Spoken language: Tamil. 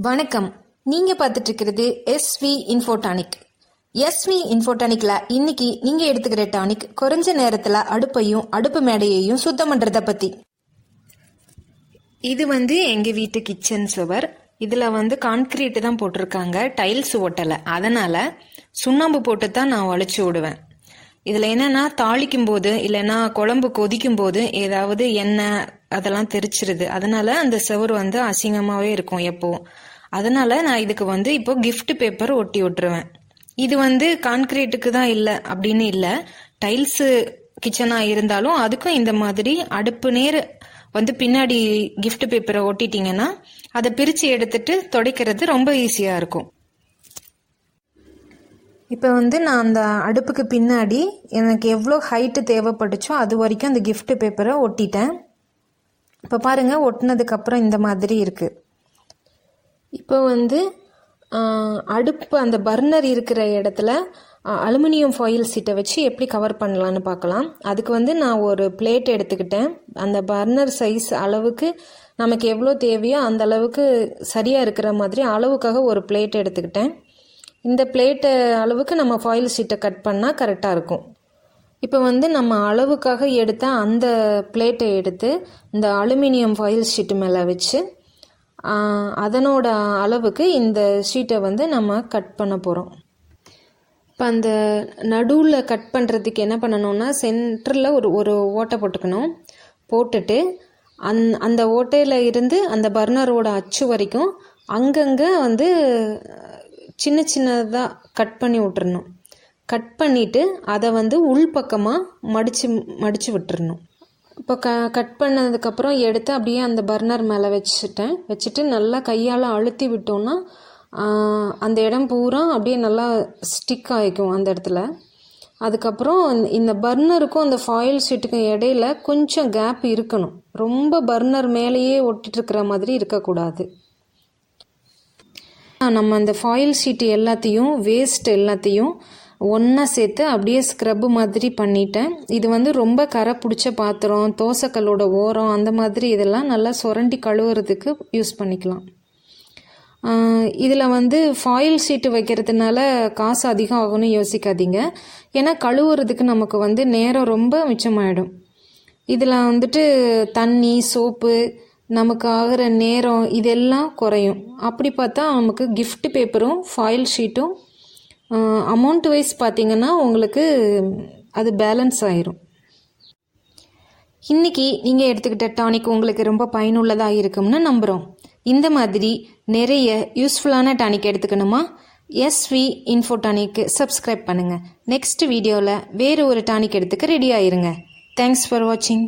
வணக்கம். நீங்க பார்த்துட்டு இருக்கிறது SV info-tonic. SV info-tonicல இன்னைக்கு நீங்க எடுத்துக்கிற டானிக் குறைஞ்ச நேரத்துல அடுப்பையும் அடுப்பு மேடையையும் சுத்தம் பண்றத பத்தி. இது எங்க வீட்டு கிச்சன் சுவர். இதுல கான்கிரீட் தான் போட்டிருக்காங்க, டைல்ஸ் ஒட்டல. அதனால சுண்ணாம்பு போட்டு தான் நான் வளைச்சு விடுவேன். இதுல என்னன்னா, தாளிக்கும் போது இல்லைன்னா குழம்பு கொதிக்கும் போது ஏதாவது எண்ணெய் அதெல்லாம் தெரிச்சிருது. அதனால அந்த சுவர் அசிங்கமாவே இருக்கும் எப்போ. அதனால நான் இதுக்கு இப்போ கிஃப்ட் பேப்பர் ஒட்டி விட்டுருவேன். இது கான்கிரீட்டுக்கு தான் இல்லை அப்படின்னு இல்லை, டைல்ஸ் கிச்சனா இருந்தாலும் அதுக்கும் இந்த மாதிரி அடுப்பு நேர் பின்னாடி கிஃப்ட் பேப்பரை ஒட்டிட்டீங்கன்னா அதை பிரிச்சு எடுத்துட்டு துடைக்கிறது ரொம்ப ஈஸியா இருக்கும். இப்போ நான் அந்த அடுப்புக்கு பின்னாடி எனக்கு எவ்வளோ ஹைட்டு தேவைப்பட்டுச்சோ அது வரைக்கும் அந்த கிஃப்ட் பேப்பரை ஒட்டிட்டேன். இப்போ பாருங்க, ஒட்டினதுக்கப்புறம் இந்த மாதிரி இருக்குது. இப்போ அடுப்பு அந்த பர்னர் இருக்கிற இடத்துல அலுமினியம் ஃபாயில் சீட்டை வச்சு எப்படி கவர் பண்ணலான்னு பார்க்கலாம். அதுக்கு நான் ஒரு பிளேட் எடுத்துக்கிட்டேன். அந்த பர்னர் சைஸ் அளவுக்கு நமக்கு எவ்வளோ தேவையோ அந்த அளவுக்கு சரியாக இருக்கிற மாதிரி அளவுக்காக ஒரு பிளேட் எடுத்துக்கிட்டேன். இந்த பிளேட்டு அளவுக்கு நம்ம ஃபாயில் ஷீட்டை கட் பண்ணால் கரெக்டாக இருக்கும். இப்போ நம்ம அளவுக்காக எடுத்த அந்த பிளேட்டை எடுத்து இந்த அலுமினியம் ஃபாயில் ஷீட்டு மேலே வச்சு அதனோட அளவுக்கு இந்த ஷீட்டை நம்ம கட் பண்ண போகிறோம். இப்போ அந்த நடுவில் கட் பண்ணுறதுக்கு என்ன பண்ணணும்னா, சென்டரில் ஒரு ஓட்டை போட்டுக்கணும். போட்டுட்டு அந்த ஓட்டையில் இருந்து அந்த பர்னரோட அச்சு வரைக்கும் அங்கங்கே சின்ன சின்னதாக கட் பண்ணி விட்டுறணும். கட் பண்ணிவிட்டு அதை உள்பக்கமாக மடித்து விட்டுறணும். இப்போ கட் பண்ணதுக்கப்புறம் எடுத்து அப்படியே அந்த பர்னர் மேலே வச்சுட்டு நல்லா கையால் அழுத்தி விட்டோம்னா அந்த இடம் பூரா அப்படியே நல்லா ஸ்டிக் ஆகிக்கும் அந்த இடத்துல. அதுக்கப்புறம் இந்த பர்னருக்கும் அந்த ஃபாயில் ஷீட்டுக்கும் இடையில கொஞ்சம் கேப் இருக்கணும். ரொம்ப பர்னர் மேலேயே ஒட்டிகிட்ருக்கிற மாதிரி இருக்கக்கூடாது. நம்ம அந்த ஃபாயில் ஷீட்டு எல்லாத்தையும் வேஸ்ட் எல்லாத்தையும் ஒன்றா சேர்த்து அப்படியே ஸ்க்ரப்பு மாதிரி பண்ணிட்டேன். இது ரொம்ப கரை பிடிச்ச பாத்திரம், தோசைக்கல்லோட ஓரம் அந்த மாதிரி இதெல்லாம் நல்லா சுரண்டி கழுவுறதுக்கு யூஸ் பண்ணிக்கலாம். இதில் ஃபாயில் ஷீட்டு வைக்கிறதுனால காசு அதிகம் ஆகும்னு யோசிக்காதீங்க. ஏன்னா கழுவுறதுக்கு நமக்கு நேரம் ரொம்ப மிச்சமாயிடும். இதில் தண்ணி, சோப்பு, நமக்கு ஆகிற நேரம் இதெல்லாம் குறையும். அப்படி பார்த்தா நமக்கு கிஃப்ட் பேப்பரும் ஃபாயில் ஷீட்டும் அமௌண்ட் வைஸ் பார்த்தீங்கன்னா உங்களுக்கு அது பேலன்ஸ் ஆயிரும். இன்னைக்கு நீங்கள் எடுத்துக்கிட்ட டானிக் உங்களுக்கு ரொம்ப பயனுள்ளதாக இருக்கும்னு நம்புகிறோம். இந்த மாதிரி நிறைய யூஸ்ஃபுல்லான டானிக் எடுத்துக்கணுமா? SV info-tonic சப்ஸ்கிரைப் பண்ணுங்கள். நெக்ஸ்ட் வீடியோவில் வேறு ஒரு டானிக் எடுத்துக்க ரெடி ஆயிருங்க. தேங்க்ஸ் ஃபார் வாட்சிங்.